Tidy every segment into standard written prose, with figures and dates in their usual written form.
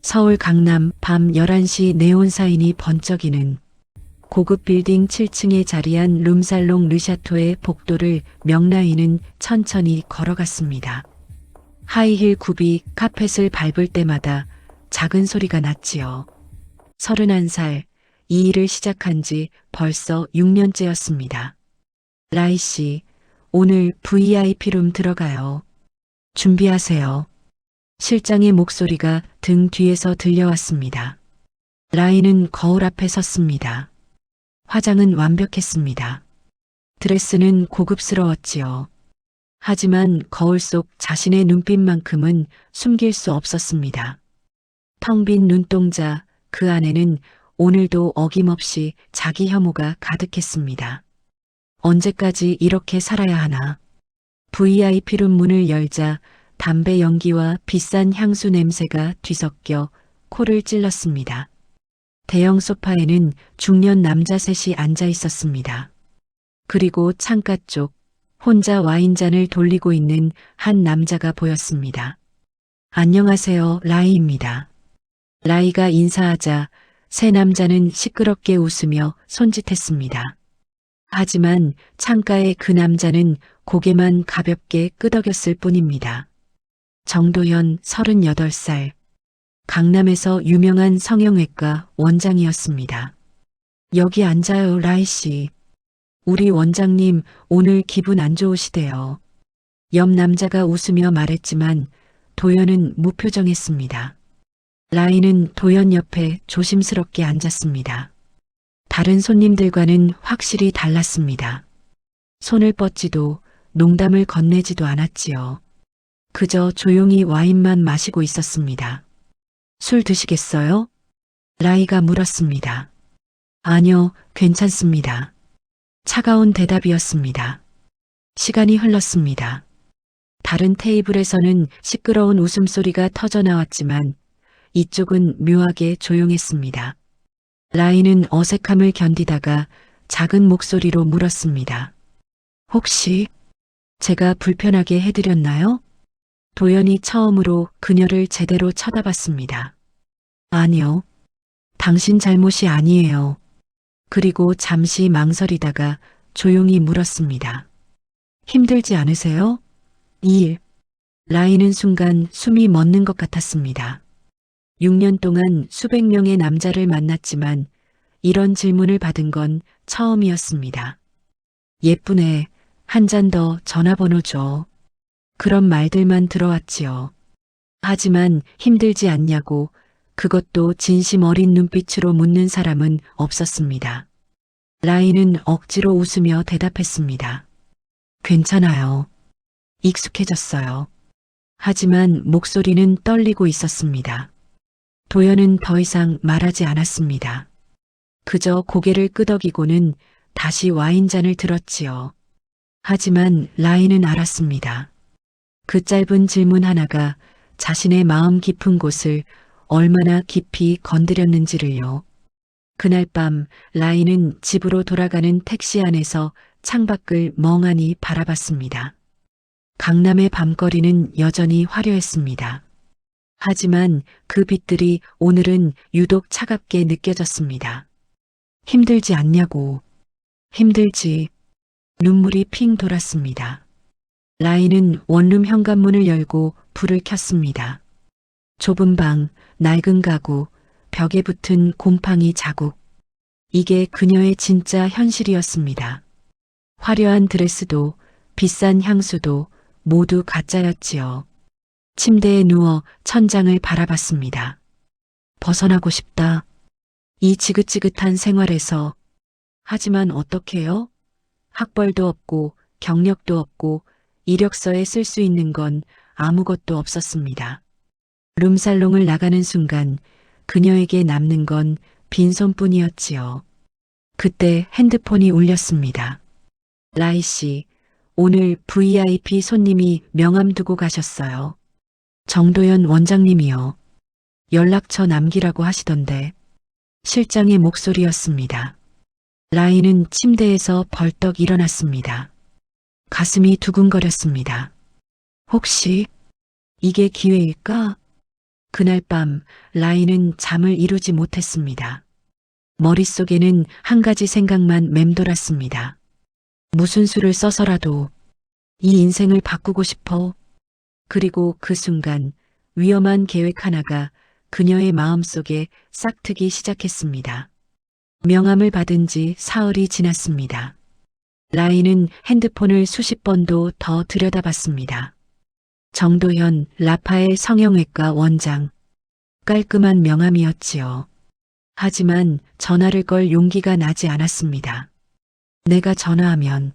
서울 강남 밤 11시 네온 사인이 번쩍이는 고급 빌딩 7층에 자리한 룸살롱 르샤토의 복도를 명라인은 천천히 걸어갔습니다. 하이힐 굽이 카펫을 밟을 때마다 작은 소리가 났지요. 31살, 이 일을 시작한 지 벌써 6년째였습니다. 라이 씨, 오늘 VIP룸 들어가요. 준비하세요. 실장의 목소리가 등 뒤에서 들려왔습니다. 라이는 거울 앞에 섰습니다. 화장은 완벽했습니다. 드레스는 고급스러웠지요. 하지만 거울 속 자신의 눈빛만큼은 숨길 수 없었습니다. 텅 빈 눈동자, 그 안에는 오늘도 어김없이 자기 혐오가 가득했습니다. 언제까지 이렇게 살아야 하나. VIP룸 문을 열자 담배 연기와 비싼 향수 냄새가 뒤섞여 코를 찔렀습니다. 대형 소파에는 중년 남자 셋이 앉아 있었습니다. 그리고 창가 쪽 혼자 와인잔을 돌리고 있는 한 남자가 보였습니다. 안녕하세요, 라이입니다. 라이가 인사하자 세 남자는 시끄럽게 웃으며 손짓했습니다. 하지만 창가의 그 남자는 고개만 가볍게 끄덕였을 뿐입니다. 정도현 38살. 강남에서 유명한 성형외과 원장이었습니다. 여기 앉아요, 라이 씨. 우리 원장님 오늘 기분 안 좋으시대요. 옆 남자가 웃으며 말했지만 도현은 무표정했습니다. 라이는 도현 옆에 조심스럽게 앉았습니다. 다른 손님들과는 확실히 달랐습니다. 손을 뻗지도 농담을 건네지도 않았지요. 그저 조용히 와인만 마시고 있었습니다. 술 드시겠어요? 라이가 물었습니다. 아니요, 괜찮습니다. 차가운 대답이었습니다. 시간이 흘렀습니다. 다른 테이블에서는 시끄러운 웃음소리가 터져나왔지만 이쪽은 묘하게 조용했습니다. 라이는 어색함을 견디다가 작은 목소리로 물었습니다. 혹시 제가 불편하게 해드렸나요? 도연이 처음으로 그녀를 제대로 쳐다봤습니다. 아니요. 당신 잘못이 아니에요. 그리고 잠시 망설이다가 조용히 물었습니다. 힘들지 않으세요? 이 일. 라이는 순간 숨이 멎는 것 같았습니다. 6년 동안 수백 명의 남자를 만났지만 이런 질문을 받은 건 처음이었습니다. 예쁘네. 한 잔 더 전화번호 줘. 그런 말들만 들어왔지요. 하지만 힘들지 않냐고 그것도 진심 어린 눈빛으로 묻는 사람은 없었습니다. 라이는 억지로 웃으며 대답했습니다. 괜찮아요. 익숙해졌어요. 하지만 목소리는 떨리고 있었습니다. 도연은 더 이상 말하지 않았습니다. 그저 고개를 끄덕이고는 다시 와인잔을 들었지요. 하지만 라이는 알았습니다. 그 짧은 질문 하나가 자신의 마음 깊은 곳을 얼마나 깊이 건드렸는지를요. 그날 밤 라이는 집으로 돌아가는 택시 안에서 창밖을 멍하니 바라봤습니다. 강남의 밤거리는 여전히 화려했습니다. 하지만 그 빛들이 오늘은 유독 차갑게 느껴졌습니다. 힘들지 않냐고. 힘들지. 눈물이 핑 돌았습니다. 라이는 원룸 현관문을 열고 불을 켰습니다. 좁은 방, 낡은 가구, 벽에 붙은 곰팡이 자국. 이게 그녀의 진짜 현실이었습니다. 화려한 드레스도 비싼 향수도 모두 가짜였지요. 침대에 누워 천장을 바라봤습니다. 벗어나고 싶다. 이 지긋지긋한 생활에서. 하지만 어떡해요? 학벌도 없고 경력도 없고 이력서에 쓸 수 있는 건 아무것도 없었습니다. 룸살롱을 나가는 순간 그녀에게 남는 건 빈손뿐이었지요. 그때 핸드폰이 울렸습니다. 라이 씨, 오늘 VIP 손님이 명함 두고 가셨어요. 정도현 원장님이요. 연락처 남기라고 하시던데. 실장의 목소리였습니다. 라이는 침대에서 벌떡 일어났습니다. 가슴이 두근거렸습니다. 혹시 이게 기회일까? 그날 밤 라이는 잠을 이루지 못했습니다. 머릿속에는 한 가지 생각만 맴돌았습니다. 무슨 수를 써서라도 이 인생을 바꾸고 싶어. 그리고 그 순간 위험한 계획 하나가 그녀의 마음속에 싹트기 시작했습니다. 명함을 받은 지 사흘이 지났습니다. 라이는 핸드폰을 수십 번도 더 들여다봤습니다. 정도현 라파엘 성형외과 원장. 깔끔한 명함이었지요. 하지만 전화를 걸 용기가 나지 않았습니다. 내가 전화하면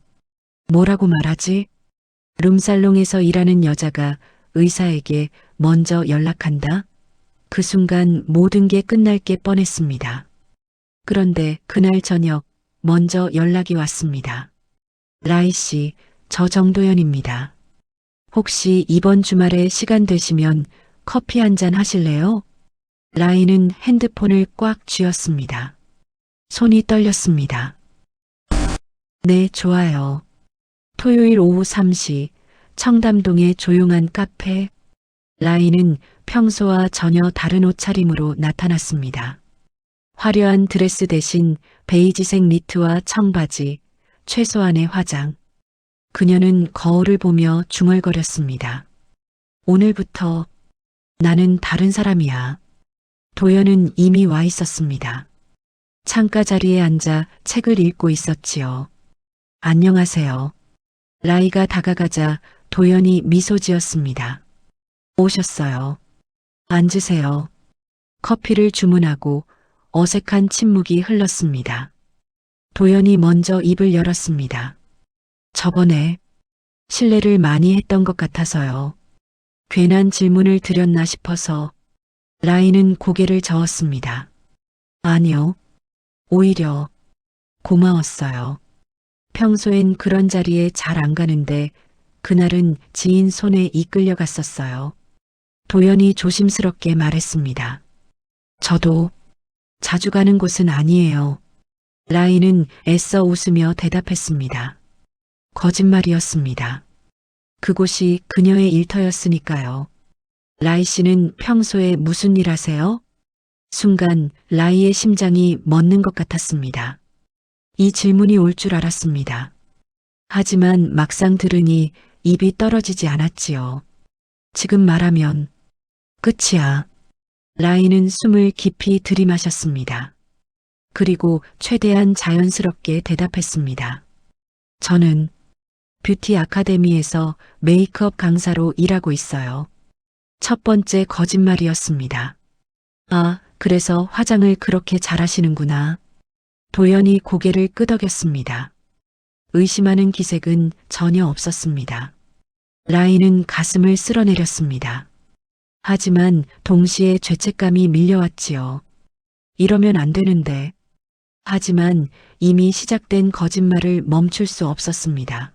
뭐라고 말하지? 룸살롱에서 일하는 여자가 의사에게 먼저 연락한다? 그 순간 모든 게 끝날 게 뻔했습니다. 그런데 그날 저녁 먼저 연락이 왔습니다. 라이 씨, 저 정도현입니다. 혹시 이번 주말에 시간 되시면 커피 한 잔 하실래요? 라이는 핸드폰을 꽉 쥐었습니다. 손이 떨렸습니다. 네, 좋아요. 토요일 오후 3시 청담동의 조용한 카페. 라이는 평소와 전혀 다른 옷차림으로 나타났습니다. 화려한 드레스 대신 베이지색 니트와 청바지, 최소한의 화장. 그녀는 거울을 보며 중얼거렸습니다. 오늘부터 나는 다른 사람이야. 도연은 이미 와 있었습니다. 창가 자리에 앉아 책을 읽고 있었지요. 안녕하세요. 라이가 다가가자 도연이 미소 지었습니다. 오셨어요. 앉으세요. 커피를 주문하고 어색한 침묵이 흘렀습니다. 도연이 먼저 입을 열었습니다. 저번에 실례를 많이 했던 것 같아서요. 괜한 질문을 드렸나 싶어서. 라이는 고개를 저었습니다. 아니요. 오히려 고마웠어요. 평소엔 그런 자리에 잘 안 가는데 그날은 지인 손에 이끌려 갔었어요. 도연이 조심스럽게 말했습니다. 저도 자주 가는 곳은 아니에요. 라이는 애써 웃으며 대답했습니다. 거짓말이었습니다. 그곳이 그녀의 일터였으니까요. 라이 씨는 평소에 무슨 일 하세요? 순간 라이의 심장이 멎는 것 같았습니다. 이 질문이 올 줄 알았습니다. 하지만 막상 들으니 입이 떨어지지 않았지요. 지금 말하면 끝이야. 라이는 숨을 깊이 들이마셨습니다. 그리고 최대한 자연스럽게 대답했습니다. 저는 뷰티 아카데미에서 메이크업 강사로 일하고 있어요. 첫 번째 거짓말이었습니다. 아, 그래서 화장을 그렇게 잘하시는구나. 도연이 고개를 끄덕였습니다. 의심하는 기색은 전혀 없었습니다. 라이는 가슴을 쓸어내렸습니다. 하지만 동시에 죄책감이 밀려왔지요. 이러면 안 되는데. 하지만 이미 시작된 거짓말을 멈출 수 없었습니다.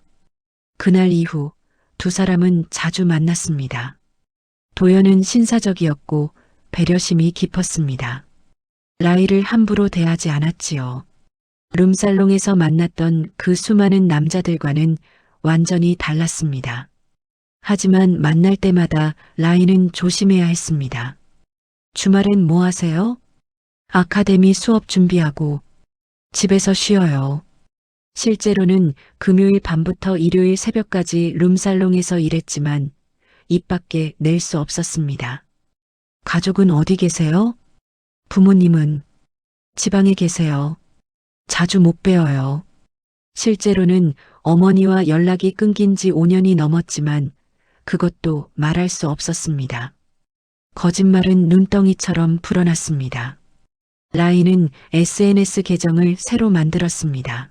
그날 이후 두 사람은 자주 만났습니다. 도연은 신사적이었고 배려심이 깊었습니다. 라이를 함부로 대하지 않았지요. 룸살롱에서 만났던 그 수많은 남자들과는 완전히 달랐습니다. 하지만 만날 때마다 라이는 조심해야 했습니다. 주말엔 뭐 하세요? 아카데미 수업 준비하고 집에서 쉬어요. 실제로는 금요일 밤부터 일요일 새벽까지 룸살롱에서 일했지만 입 밖에 낼 수 없었습니다. 가족은 어디 계세요? 부모님은 지방에 계세요. 자주 못 뵈어요. 실제로는 어머니와 연락이 끊긴 지 5년이 넘었지만 그것도 말할 수 없었습니다. 거짓말은 눈덩이처럼 불어났습니다. 라이는 SNS 계정을 새로 만들었습니다.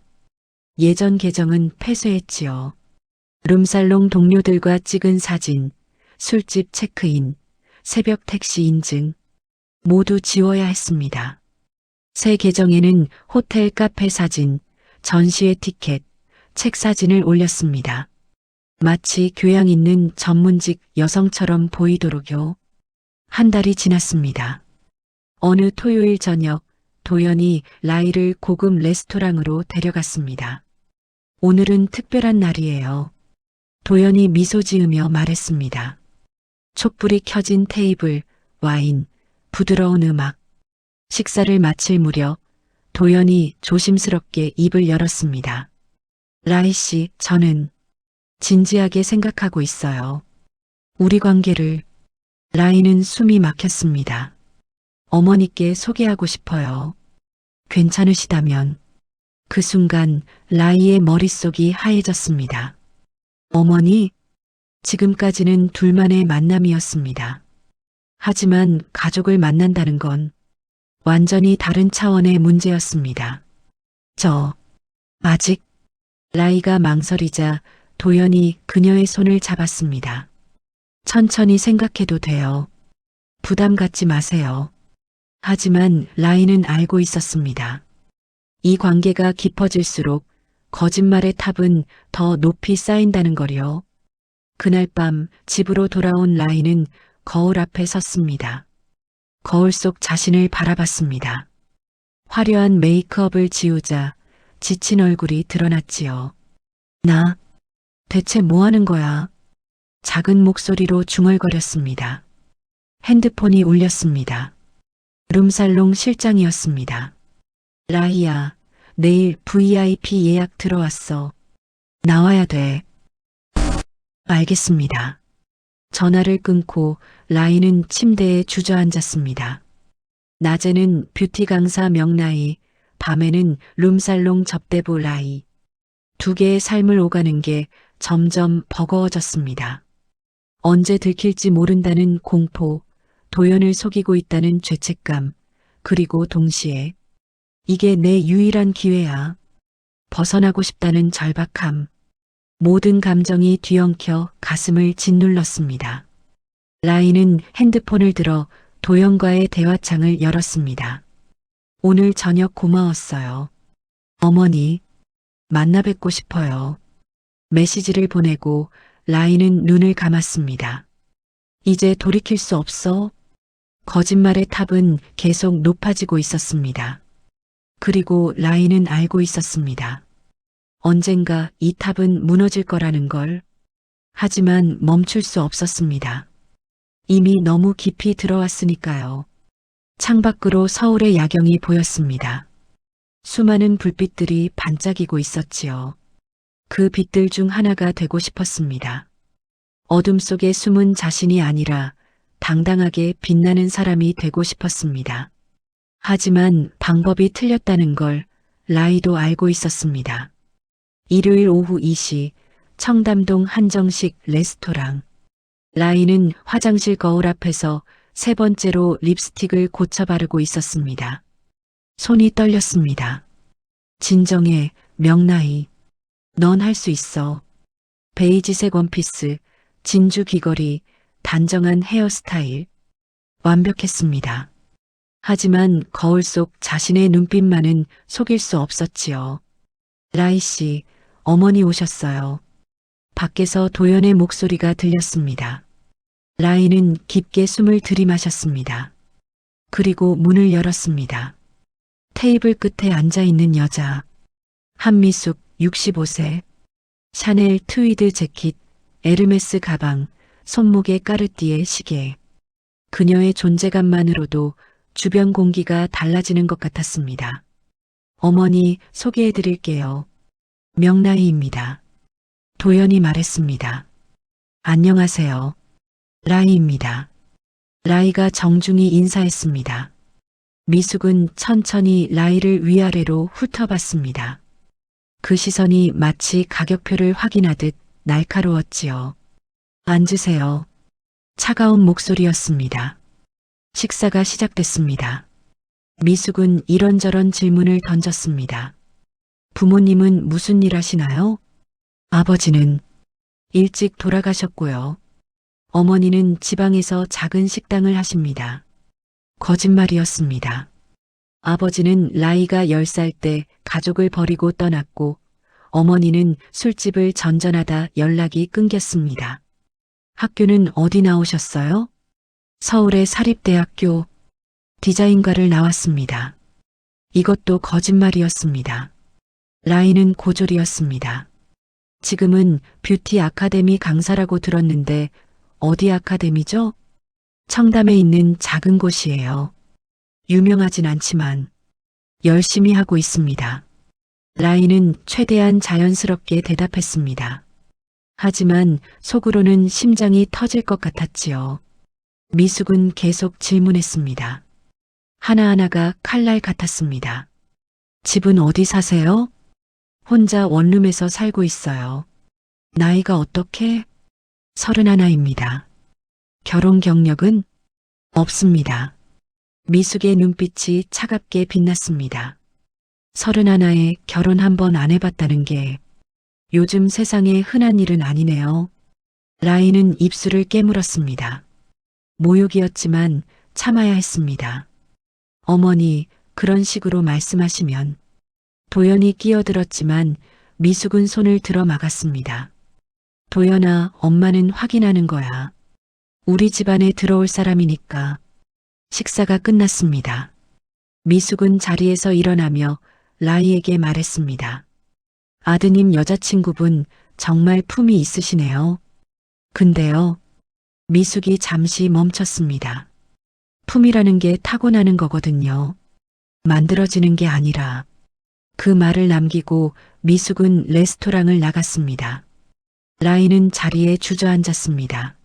예전 계정은 폐쇄했지요. 룸살롱 동료들과 찍은 사진, 술집 체크인, 새벽 택시 인증 모두 지워야 했습니다. 새 계정에는 호텔 카페 사진, 전시회 티켓, 책 사진을 올렸습니다. 마치 교양 있는 전문직 여성처럼 보이도록요. 한 달이 지났습니다. 어느 토요일 저녁 도연이 라이를 고급 레스토랑으로 데려갔습니다. 오늘은 특별한 날이에요. 도연이 미소 지으며 말했습니다. 촛불이 켜진 테이블, 와인, 부드러운 음악. 식사를 마칠 무렵 도연이 조심스럽게 입을 열었습니다. 라이 씨, 저는 진지하게 생각하고 있어요. 우리 관계를. 라이는 숨이 막혔습니다. 어머니께 소개하고 싶어요. 괜찮으시다면. 그 순간 라이의 머릿속이 하얘졌습니다. 어머니? 지금까지는 둘만의 만남이었습니다. 하지만 가족을 만난다는 건 완전히 다른 차원의 문제였습니다. 아직? 라이가 망설이자 도연이 그녀의 손을 잡았습니다. 천천히 생각해도 돼요. 부담 갖지 마세요. 하지만 라이는 알고 있었습니다. 이 관계가 깊어질수록 거짓말의 탑은 더 높이 쌓인다는 거요. 그날 밤 집으로 돌아온 라이는 거울 앞에 섰습니다. 거울 속 자신을 바라봤습니다. 화려한 메이크업을 지우자 지친 얼굴이 드러났지요. 나 대체 뭐 하는 거야? 작은 목소리로 중얼거렸습니다. 핸드폰이 울렸습니다. 룸살롱 실장이었습니다. 라이야, 내일 VIP 예약 들어왔어. 나와야 돼. 알겠습니다. 전화를 끊고 라이는 침대에 주저앉았습니다. 낮에는 뷰티 강사 명라이, 밤에는 룸살롱 접대부 라이. 두 개의 삶을 오가는 게 점점 버거워졌습니다. 언제 들킬지 모른다는 공포, 도연을 속이고 있다는 죄책감, 그리고 동시에 이게 내 유일한 기회야. 벗어나고 싶다는 절박함. 모든 감정이 뒤엉켜 가슴을 짓눌렀습니다. 라이는 핸드폰을 들어 도연과의 대화창을 열었습니다. 오늘 저녁 고마웠어요. 어머니, 만나 뵙고 싶어요. 메시지를 보내고 라이는 눈을 감았습니다. 이제 돌이킬 수 없어. 거짓말의 탑은 계속 높아지고 있었습니다. 그리고 라이는 알고 있었습니다. 언젠가 이 탑은 무너질 거라는 걸. 하지만 멈출 수 없었습니다. 이미 너무 깊이 들어왔으니까요. 창밖으로 서울의 야경이 보였습니다. 수많은 불빛들이 반짝이고 있었지요. 그 빛들 중 하나가 되고 싶었습니다. 어둠 속에 숨은 자신이 아니라 당당하게 빛나는 사람이 되고 싶었습니다. 하지만 방법이 틀렸다는 걸 라이도 알고 있었습니다. 일요일 오후 2시 청담동 한정식 레스토랑. 라이는 화장실 거울 앞에서 세 번째로 립스틱을 고쳐 바르고 있었습니다. 손이 떨렸습니다. 진정해, 명라이. 넌 할 수 있어. 베이지색 원피스, 진주 귀걸이, 단정한 헤어스타일. 완벽했습니다. 하지만 거울 속 자신의 눈빛만은 속일 수 없었지요. 라이 씨, 어머니 오셨어요. 밖에서 도연의 목소리가 들렸습니다. 라이는 깊게 숨을 들이마셨습니다. 그리고 문을 열었습니다. 테이블 끝에 앉아있는 여자. 한미숙 65세. 샤넬 트위드 재킷, 에르메스 가방, 손목에 까르띠에 시계. 그녀의 존재감만으로도 주변 공기가 달라지는 것 같았습니다. 어머니, 소개해드릴게요. 명라이입니다. 도연이 말했습니다. 안녕하세요. 라이입니다. 라이가 정중히 인사했습니다. 미숙은 천천히 라이를 위아래로 훑어봤습니다. 그 시선이 마치 가격표를 확인하듯 날카로웠지요. 앉으세요. 차가운 목소리였습니다. 식사가 시작됐습니다. 미숙은 이런저런 질문을 던졌습니다. 부모님은 무슨 일 하시나요? 아버지는 일찍 돌아가셨고요. 어머니는 지방에서 작은 식당을 하십니다. 거짓말이었습니다. 아버지는 라이가 10살 때 가족을 버리고 떠났고 어머니는 술집을 전전하다 연락이 끊겼습니다. 학교는 어디 나오셨어요? 서울의 사립대학교 디자인과를 나왔습니다. 이것도 거짓말이었습니다. 라이는 고졸이었습니다. 지금은 뷰티 아카데미 강사라고 들었는데 어디 아카데미죠? 청담에 있는 작은 곳이에요. 유명하진 않지만 열심히 하고 있습니다. 라이는 최대한 자연스럽게 대답했습니다. 하지만 속으로는 심장이 터질 것 같았지요. 미숙은 계속 질문했습니다. 하나하나가 칼날 같았습니다. 집은 어디 사세요? 혼자 원룸에서 살고 있어요. 나이가 어떻게? 31입니다. 결혼 경력은? 없습니다. 미숙의 눈빛이 차갑게 빛났습니다. 31에 결혼 한 번 안 해봤다는 게 요즘 세상에 흔한 일은 아니네요. 라이는 입술을 깨물었습니다. 모욕이었지만 참아야 했습니다. 어머니, 그런 식으로 말씀하시면. 도연이 끼어들었지만 미숙은 손을 들어 막았습니다. 도연아, 엄마는 확인하는 거야. 우리 집안에 들어올 사람이니까. 식사가 끝났습니다. 미숙은 자리에서 일어나며 라이에게 말했습니다. 아드님 여자친구분 정말 품이 있으시네요. 근데요. 미숙이 잠시 멈췄습니다. 품이라는 게 타고나는 거거든요. 만들어지는 게 아니라. 그 말을 남기고 미숙은 레스토랑을 나갔습니다. 라이는 자리에 주저앉았습니다.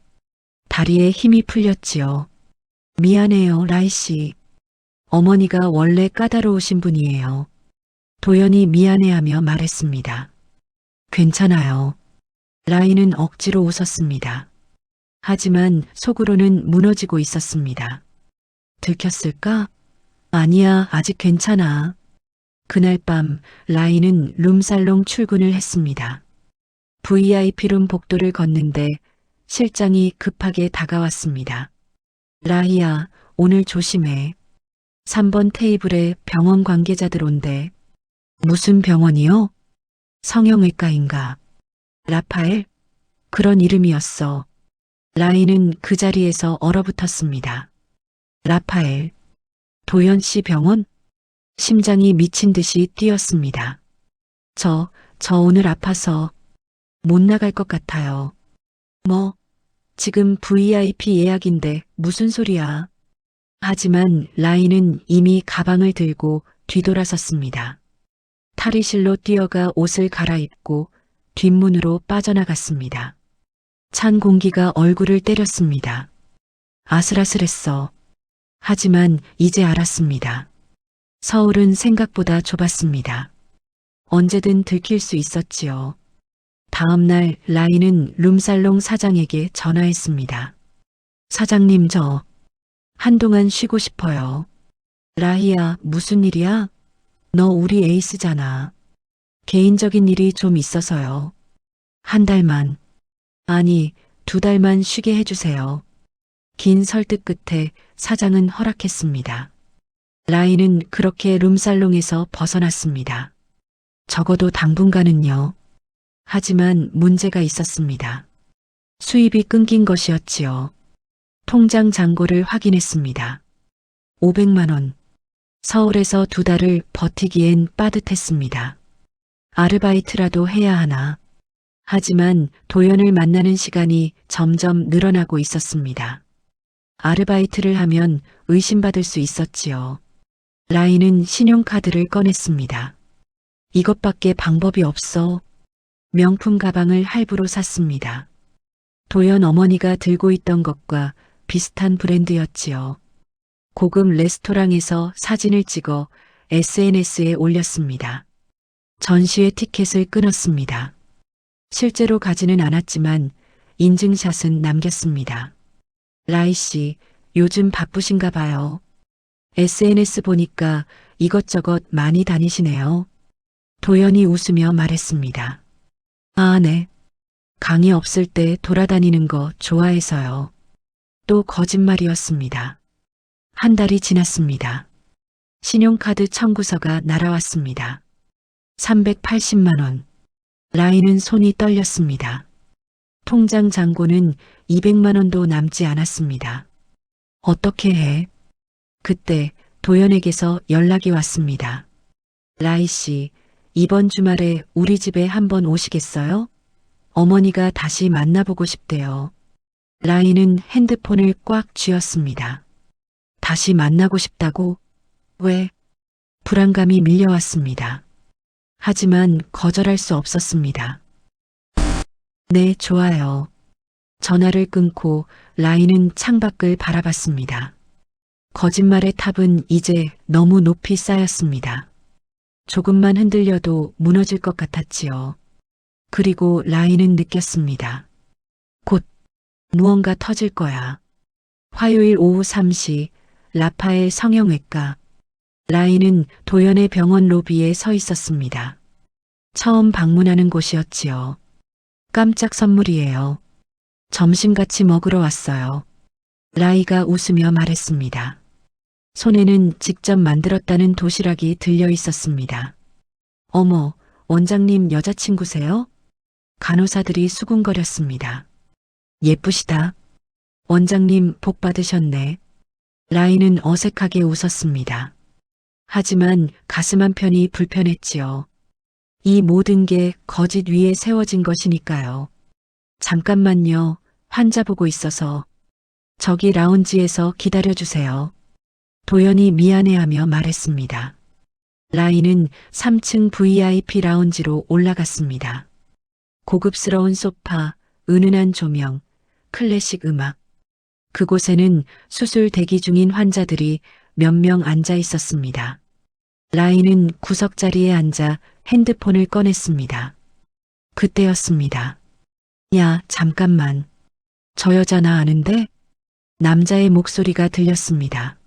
다리에 힘이 풀렸지요. 미안해요, 라이 씨. 어머니가 원래 까다로우신 분이에요. 도연이 미안해하며 말했습니다. 괜찮아요. 라이는 억지로 웃었습니다. 하지만 속으로는 무너지고 있었습니다. 들켰을까? 아니야, 아직 괜찮아. 그날 밤 라이는 룸살롱 출근을 했습니다. VIP룸 복도를 걷는데 실장이 급하게 다가왔습니다. 라이야, 오늘 조심해. 3번 테이블에 병원 관계자들 온대. 무슨 병원이요? 성형외과인가? 라파엘? 그런 이름이었어. 라이는 그 자리에서 얼어붙었습니다. 라파엘. 도연 씨 병원? 심장이 미친 듯이 뛰었습니다. 저 오늘 아파서 못 나갈 것 같아요. 뭐, 지금 VIP 예약인데 무슨 소리야. 하지만 라이는 이미 가방을 들고 뒤돌아섰습니다. 탈의실로 뛰어가 옷을 갈아입고 뒷문으로 빠져나갔습니다. 찬 공기가 얼굴을 때렸습니다. 아슬아슬했어. 하지만 이제 알았습니다. 서울은 생각보다 좁았습니다. 언제든 들킬 수 있었지요. 다음 날 라이는 룸살롱 사장에게 전화했습니다. 사장님, 저 한동안 쉬고 싶어요. 라이야, 무슨 일이야? 너 우리 에이스잖아. 개인적인 일이 좀 있어서요. 한 달만, 아니, 2달만 쉬게 해주세요. 긴 설득 끝에 사장은 허락했습니다. 라이는 그렇게 룸살롱에서 벗어났습니다. 적어도 당분간은요. 하지만 문제가 있었습니다. 수입이 끊긴 것이었지요. 통장 잔고를 확인했습니다. 500만 원. 서울에서 2달을 버티기엔 빠듯했습니다. 아르바이트라도 해야 하나. 하지만 도연을 만나는 시간이 점점 늘어나고 있었습니다. 아르바이트를 하면 의심받을 수 있었지요. 라이는 신용카드를 꺼냈습니다. 이것밖에 방법이 없어. 명품 가방을 할부로 샀습니다. 도연 어머니가 들고 있던 것과 비슷한 브랜드였지요. 고급 레스토랑에서 사진을 찍어 SNS에 올렸습니다. 전시회 티켓을 끊었습니다. 실제로 가지는 않았지만 인증샷은 남겼습니다. 라이 씨, 요즘 바쁘신가 봐요. SNS 보니까 이것저것 많이 다니시네요. 도연이 웃으며 말했습니다. 아, 네. 강의 없을 때 돌아다니는 거 좋아해서요. 또 거짓말이었습니다. 한 달이 지났습니다. 신용카드 청구서가 날아왔습니다. 380만 원. 라이는 손이 떨렸습니다. 통장 잔고는 200만 원도 남지 않았습니다. 어떻게 해? 그때 도연에게서 연락이 왔습니다. 라이 씨, 이번 주말에 우리 집에 한번 오시겠어요? 어머니가 다시 만나보고 싶대요. 라인은 핸드폰을 꽉 쥐었습니다. 다시 만나고 싶다고? 왜? 불안감이 밀려왔습니다. 하지만 거절할 수 없었습니다. 네, 좋아요. 전화를 끊고 라인은 창밖을 바라봤습니다. 거짓말의 탑은 이제 너무 높이 쌓였습니다. 조금만 흔들려도 무너질 것 같았지요. 그리고 라인은 느꼈습니다. 곧 무언가 터질 거야. 화요일 오후 3시 라파엘 성형외과. 라인은 도연의 병원 로비에 서 있었습니다. 처음 방문하는 곳이었지요. 깜짝 선물이에요. 점심 같이 먹으러 왔어요. 라이가 웃으며 말했습니다. 손에는 직접 만들었다는 도시락이 들려 있었습니다. 어머, 원장님 여자친구세요? 간호사들이 수군거렸습니다. 예쁘시다. 원장님 복 받으셨네. 라인은 어색하게 웃었습니다. 하지만 가슴 한편이 불편했지요. 이 모든 게 거짓 위에 세워진 것이니까요. 잠깐만요. 환자 보고 있어서. 저기 라운지에서 기다려주세요. 도연이 미안해하며 말했습니다. 라인은 3층 VIP 라운지로 올라갔습니다. 고급스러운 소파, 은은한 조명, 클래식 음악. 그곳에는 수술 대기 중인 환자들이 몇 명 앉아 있었습니다. 라인은 구석자리에 앉아 핸드폰을 꺼냈습니다. 그때였습니다. 야, 잠깐만. 저 여자 나 아는데? 남자의 목소리가 들렸습니다.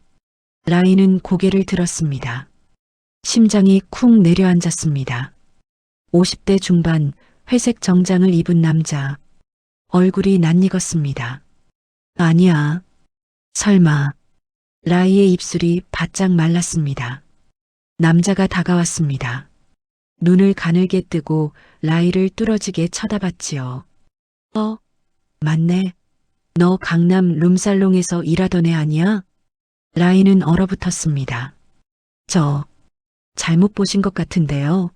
라인은 고개를 들었습니다. 심장이 쿵 내려앉았습니다. 50대 중반 회색 정장을 입은 남자. 얼굴이 낯익었습니다. 아니야. 설마. 라이의 입술이 바짝 말랐습니다. 남자가 다가왔습니다. 눈을 가늘게 뜨고 라이를 뚫어지게 쳐다봤지요. 맞네. 너 강남 룸살롱에서 일하던 애 아니야? 라이는 얼어붙었습니다. 저, 잘못 보신 것 같은데요.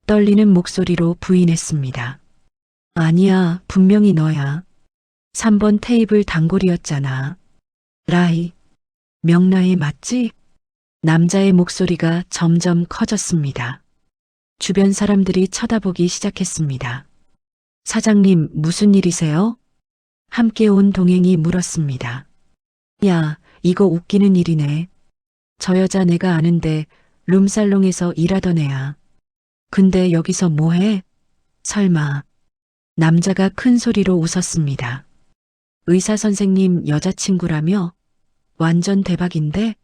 떨리는 목소리로 부인했습니다. 아니야, 분명히 너야. 3번 테이블 단골이었잖아. 라이, 명나이 맞지? 남자의 목소리가 점점 커졌습니다. 주변 사람들이 쳐다보기 시작했습니다. 사장님, 무슨 일이세요? 함께 온 동행이 물었습니다. 야, 이거 웃기는 일이네. 저 여자 내가 아는데 룸살롱에서 일하던 애야. 근데 여기서 뭐해? 설마. 남자가 큰 소리로 웃었습니다. 의사 선생님 여자친구라며? 완전 대박인데?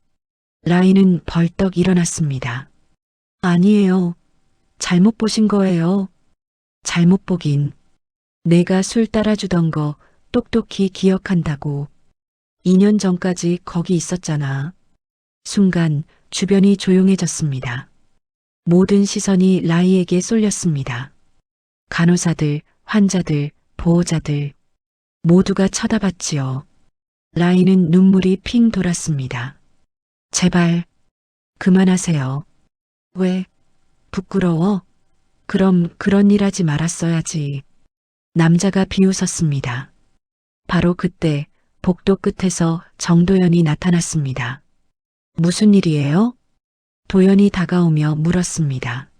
라인은 벌떡 일어났습니다. 아니에요. 잘못 보신 거예요. 잘못 보긴. 내가 술 따라주던 거 똑똑히 기억한다고. 2년 전까지 거기 있었잖아. 순간 주변이 조용해졌습니다. 모든 시선이 라이에게 쏠렸습니다. 간호사들, 환자들, 보호자들 모두가 쳐다봤지요. 라이는 눈물이 핑 돌았습니다. 제발 그만하세요. 왜? 부끄러워? 그럼 그런 일 하지 말았어야지. 남자가 비웃었습니다. 바로 그때 복도 끝에서 정도연이 나타났습니다. 무슨 일이에요? 도연이 다가오며 물었습니다.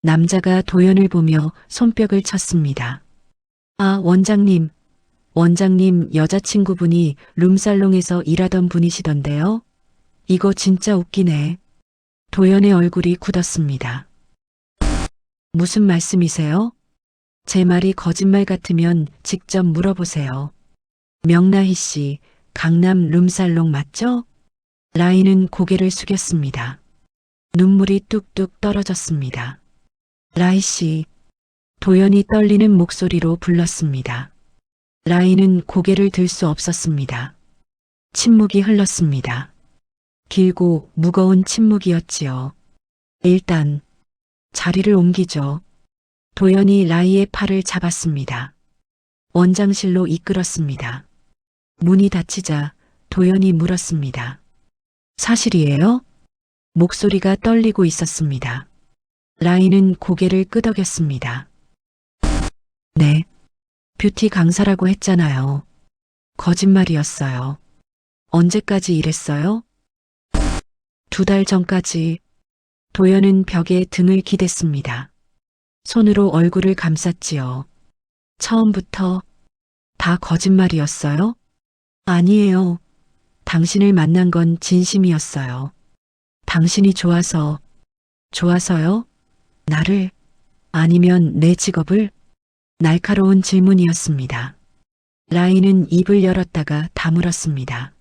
남자가 도연을 보며 손뼉을 쳤습니다. 아, 원장님. 원장님 여자친구분이 룸살롱에서 일하던 분이시던데요? 이거 진짜 웃기네. 도연의 얼굴이 굳었습니다. 무슨 말씀이세요? 제 말이 거짓말 같으면 직접 물어보세요. 명나희 씨, 강남 룸살롱 맞죠? 라인은 고개를 숙였습니다. 눈물이 뚝뚝 떨어졌습니다. 라이 씨, 도연이 떨리는 목소리로 불렀습니다. 라인은 고개를 들 수 없었습니다. 침묵이 흘렀습니다. 길고 무거운 침묵이었지요. 일단 자리를 옮기죠. 도연이 라이의 팔을 잡았습니다. 원장실로 이끌었습니다. 문이 닫히자 도연이 물었습니다. 사실이에요? 목소리가 떨리고 있었습니다. 라이는 고개를 끄덕였습니다. 네. 뷰티 강사라고 했잖아요. 거짓말이었어요. 언제까지 이랬어요? 2달 전까지. 도연은 벽에 등을 기댔습니다. 손으로 얼굴을 감쌌지요. 처음부터 다 거짓말이었어요? 아니에요. 당신을 만난 건 진심이었어요. 당신이 좋아서요? 나를? 아니면 내 직업을? 날카로운 질문이었습니다. 라인은 입을 열었다가 다물었습니다.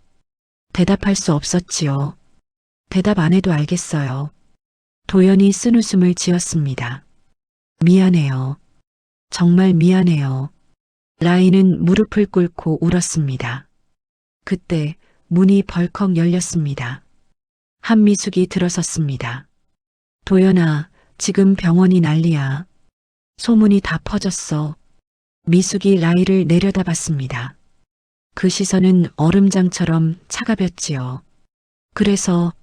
대답할 수 없었지요. 대답 안 해도 알겠어요. 도연이 쓴웃음을 지었습니다. 미안해요. 정말 미안해요. 라인은 무릎을 꿇고 울었습니다. 그때 문이 벌컥 열렸습니다. 한미숙이 들어섰습니다. 도연아, 지금 병원이 난리야. 소문이 다 퍼졌어. 미숙이 라이를 내려다봤습니다. 그 시선은 얼음장처럼 차가웠지요. 그래서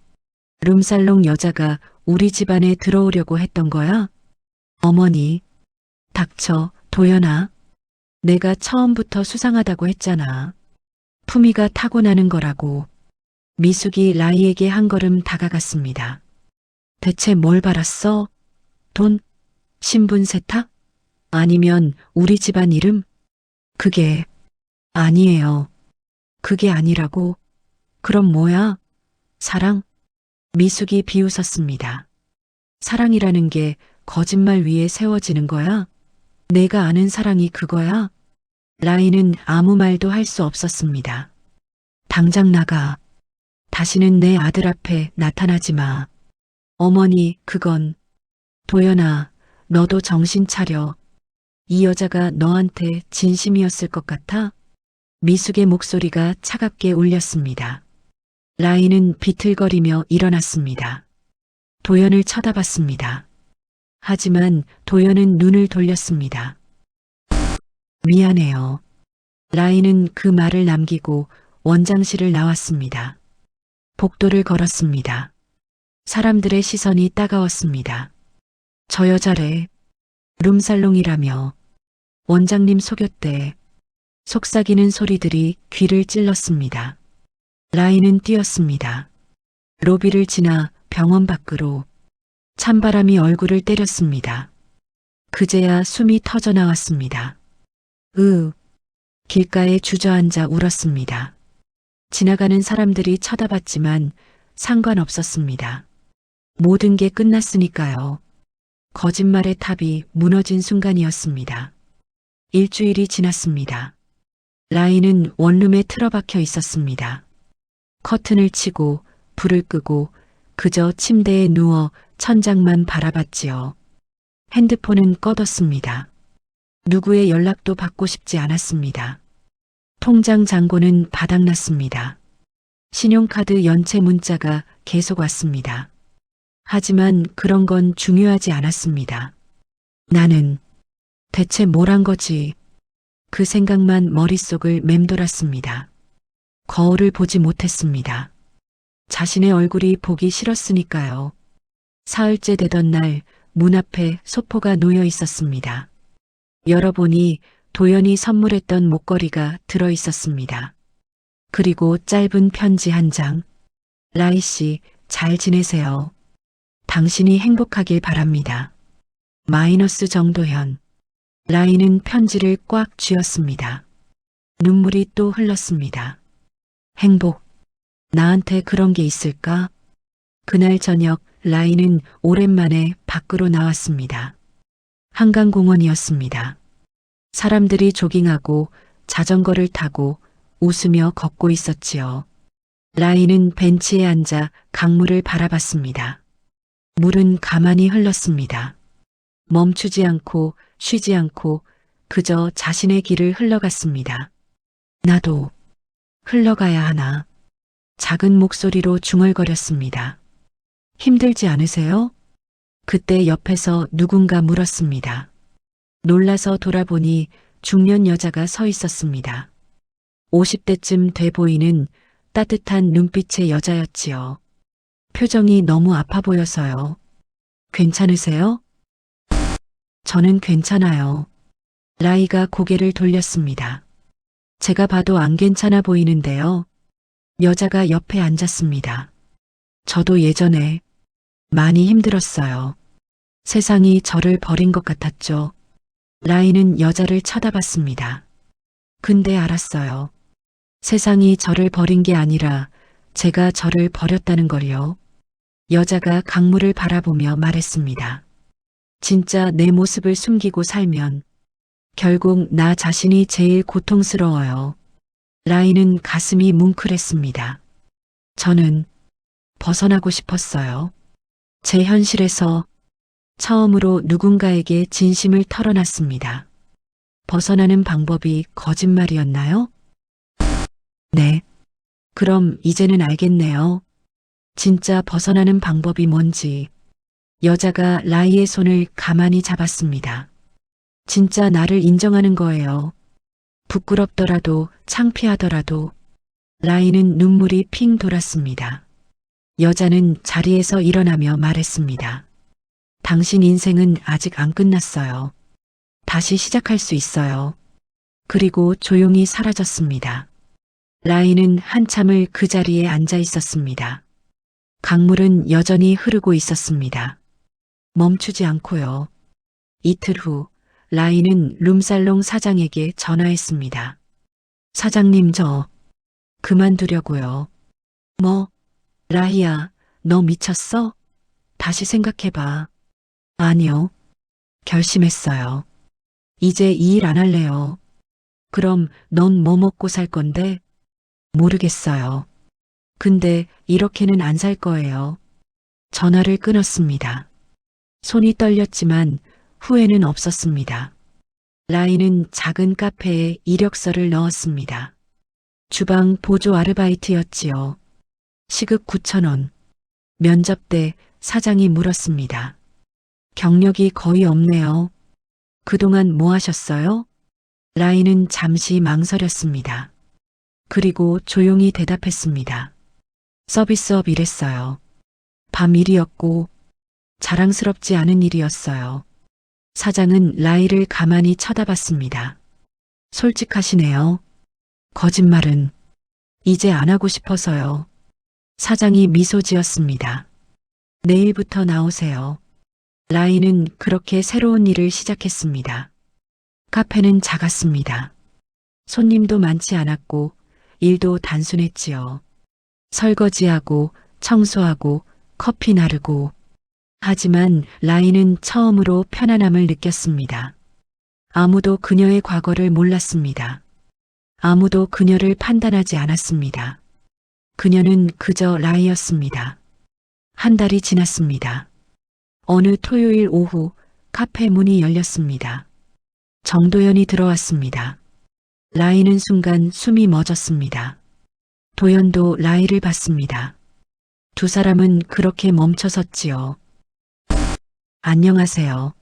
룸살롱 여자가 우리 집안에 들어오려고 했던 거야? 어머니, 닥쳐, 도연아. 내가 처음부터 수상하다고 했잖아. 품위가 타고나는 거라고. 미숙이 라이에게 한 걸음 다가갔습니다. 대체 뭘 바랐어? 돈? 신분 세탁? 아니면 우리 집안 이름? 그게 아니에요. 그게 아니라고. 그럼 뭐야? 사랑? 미숙이 비웃었습니다. 사랑이라는 게 거짓말 위에 세워지는 거야? 내가 아는 사랑이 그거야? 라이는 아무 말도 할 수 없었습니다. 당장 나가. 다시는 내 아들 앞에 나타나지 마. 어머니, 그건. 도연아, 너도 정신 차려. 이 여자가 너한테 진심이었을 것 같아? 미숙의 목소리가 차갑게 울렸습니다. 라인은 비틀거리며 일어났습니다. 도연을 쳐다봤습니다. 하지만 도연은 눈을 돌렸습니다. 미안해요. 라인은 그 말을 남기고 원장실을 나왔습니다. 복도를 걸었습니다. 사람들의 시선이 따가웠습니다. 저 여자래. 룸살롱이라며. 원장님 속였대. 속삭이는 소리들이 귀를 찔렀습니다. 라인은 뛰었습니다. 로비를 지나 병원 밖으로. 찬바람이 얼굴을 때렸습니다. 그제야 숨이 터져 나왔습니다. 길가에 주저앉아 울었습니다. 지나가는 사람들이 쳐다봤지만 상관없었습니다. 모든 게 끝났으니까요. 거짓말의 탑이 무너진 순간이었습니다. 일주일이 지났습니다. 라인은 원룸에 틀어박혀 있었습니다. 커튼을 치고 불을 끄고 그저 침대에 누워 천장만 바라봤지요. 핸드폰은 꺼뒀습니다. 누구의 연락도 받고 싶지 않았습니다. 통장 잔고는 바닥났습니다. 신용카드 연체 문자가 계속 왔습니다. 하지만 그런 건 중요하지 않았습니다. 나는 대체 뭘 한 거지? 그 생각만 머릿속을 맴돌았습니다. 거울을 보지 못했습니다. 자신의 얼굴이 보기 싫었으니까요. 사흘째 되던 날 문 앞에 소포가 놓여 있었습니다. 열어보니 도연이 선물했던 목걸이가 들어 있었습니다. 그리고 짧은 편지 한 장. 라이 씨, 잘 지내세요. 당신이 행복하길 바랍니다. 마이너스 정도현. 라이는 편지를 꽉 쥐었습니다. 눈물이 또 흘렀습니다. 행복. 나한테 그런 게 있을까? 그날 저녁 라이는 오랜만에 밖으로 나왔습니다. 한강공원이었습니다. 사람들이 조깅하고 자전거를 타고 웃으며 걷고 있었지요. 라이는 벤치에 앉아 강물을 바라봤습니다. 물은 가만히 흘렀습니다. 멈추지 않고 쉬지 않고 그저 자신의 길을 흘러갔습니다. 나도 흘러가야 하나. 작은 목소리로 중얼거렸습니다. 힘들지 않으세요? 그때 옆에서 누군가 물었습니다. 놀라서 돌아보니 중년 여자가 서 있었습니다. 50대쯤 돼 보이는 따뜻한 눈빛의 여자였지요. 표정이 너무 아파 보여서요. 괜찮으세요? 저는 괜찮아요. 라이가 고개를 돌렸습니다. 제가 봐도 안 괜찮아 보이는데요. 여자가 옆에 앉았습니다. 저도 예전에 많이 힘들었어요. 세상이 저를 버린 것 같았죠. 라인은 여자를 쳐다봤습니다. 근데 알았어요. 세상이 저를 버린 게 아니라 제가 저를 버렸다는 걸요. 여자가 강물을 바라보며 말했습니다. 진짜 내 모습을 숨기고 살면 결국 나 자신이 제일 고통스러워요. 라인은 가슴이 뭉클했습니다. 저는 벗어나고 싶었어요. 제 현실에서 처음으로 누군가에게 진심을 털어놨습니다. 벗어나는 방법이 거짓말이었나요? 네. 그럼 이제는 알겠네요. 진짜 벗어나는 방법이 뭔지. 여자가 라이의 손을 가만히 잡았습니다. 진짜 나를 인정하는 거예요. 부끄럽더라도 창피하더라도. 라이는 눈물이 핑 돌았습니다. 여자는 자리에서 일어나며 말했습니다. 당신 인생은 아직 안 끝났어요. 다시 시작할 수 있어요. 그리고 조용히 사라졌습니다. 라이는 한참을 그 자리에 앉아 있었습니다. 강물은 여전히 흐르고 있었습니다. 멈추지 않고요. 이틀 후 라이는 룸살롱 사장에게 전화했습니다. 사장님, 저 그만두려고요. 뭐? 라이야, 너 미쳤어? 다시 생각해봐. 아니요. 결심했어요. 이제 이 일 안 할래요. 그럼 넌 뭐 먹고 살 건데? 모르겠어요. 근데 이렇게는 안 살 거예요. 전화를 끊었습니다. 손이 떨렸지만 후회는 없었습니다. 라이는 작은 카페에 이력서를 넣었습니다. 주방 보조 아르바이트였지요. 시급 9,000원. 면접 때 사장이 물었습니다. 경력이 거의 없네요. 그동안 뭐 하셨어요? 라이는 잠시 망설였습니다. 그리고 조용히 대답했습니다. 서비스업 일했어요. 밤 일이었고 자랑스럽지 않은 일이었어요. 사장은 라이를 가만히 쳐다봤습니다. 솔직하시네요. 거짓말은 이제 안 하고 싶어서요. 사장이 미소 지었습니다. 내일부터 나오세요. 라이는 그렇게 새로운 일을 시작했습니다. 카페는 작았습니다. 손님도 많지 않았고 일도 단순했지요. 설거지하고 청소하고 커피 나르고. 하지만 라이는 처음으로 편안함을 느꼈습니다. 아무도 그녀의 과거를 몰랐습니다. 아무도 그녀를 판단하지 않았습니다. 그녀는 그저 라이였습니다. 한 달이 지났습니다. 어느 토요일 오후 카페 문이 열렸습니다. 정도연이 들어왔습니다. 라이는 순간 숨이 멎었습니다. 도연도 라이를 봤습니다. 두 사람은 그렇게 멈춰섰지요. 안녕하세요.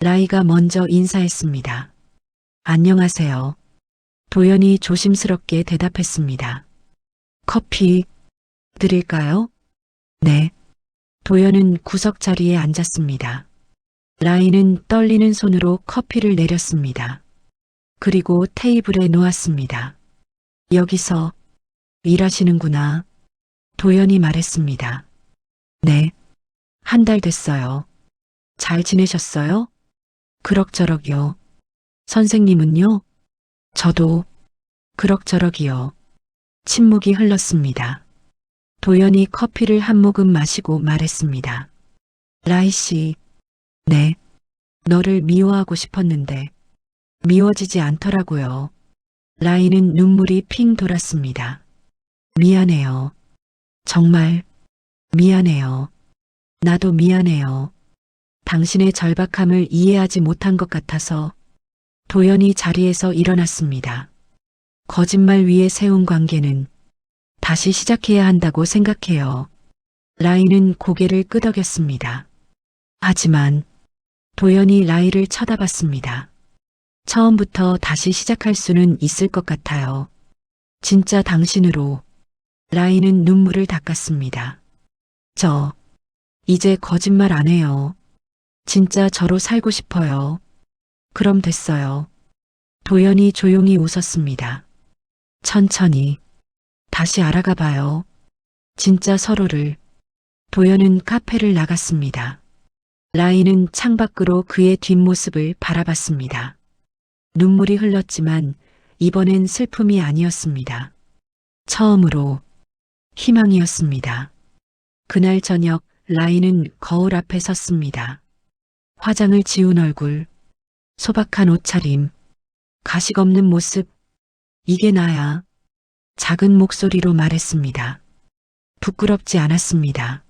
라이가 먼저 인사했습니다. 안녕하세요. 도연이 조심스럽게 대답했습니다. 커피 드릴까요? 네. 도연은 구석 자리에 앉았습니다. 라이는 떨리는 손으로 커피를 내렸습니다. 그리고 테이블에 놓았습니다. 여기서 일하시는구나. 도연이 말했습니다. 네. 한 달 됐어요. 잘 지내셨어요? 그럭저럭이요. 선생님은요? 저도 그럭저럭이요. 침묵이 흘렀습니다. 도연이 커피를 한 모금 마시고 말했습니다. 라이 씨, 네. 너를 미워하고 싶었는데 미워지지 않더라고요. 라이는 눈물이 핑 돌았습니다. 미안해요. 정말 미안해요. 나도 미안해요. 당신의 절박함을 이해하지 못한 것 같아서. 도연이 자리에서 일어났습니다. 거짓말 위에 세운 관계는 다시 시작해야 한다고 생각해요. 라이는 고개를 끄덕였습니다. 하지만 도연이 라이를 쳐다봤습니다. 처음부터 다시 시작할 수는 있을 것 같아요. 진짜 당신으로. 라이는 눈물을 닦았습니다. 저 이제 거짓말 안 해요. 진짜 저로 살고 싶어요. 그럼 됐어요. 도연이 조용히 웃었습니다. 천천히 다시 알아가 봐요. 진짜 서로를. 도연은 카페를 나갔습니다. 라이는 창밖으로 그의 뒷모습을 바라봤습니다. 눈물이 흘렀지만 이번엔 슬픔이 아니었습니다. 처음으로 희망이었습니다. 그날 저녁 라이는 거울 앞에 섰습니다. 화장을 지운 얼굴, 소박한 옷차림, 가식 없는 모습. 이게 나야. 작은 목소리로 말했습니다. 부끄럽지 않았습니다.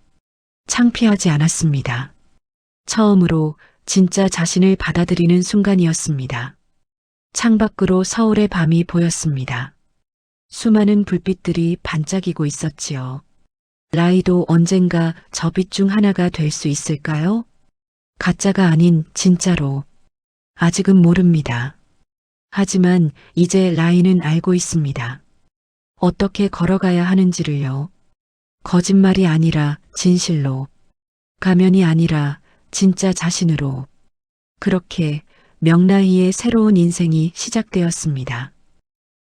창피하지 않았습니다. 처음으로 진짜 자신을 받아들이는 순간이었습니다. 창밖으로 서울의 밤이 보였습니다. 수많은 불빛들이 반짝이고 있었지요. 라이도 언젠가 저 빛 중 하나가 될 수 있을까요? 가짜가 아닌 진짜로. 아직은 모릅니다. 하지만 이제 라이는 알고 있습니다. 어떻게 걸어가야 하는지를요. 거짓말이 아니라 진실로. 가면이 아니라 진짜 자신으로. 그렇게 명라이의 새로운 인생이 시작되었습니다.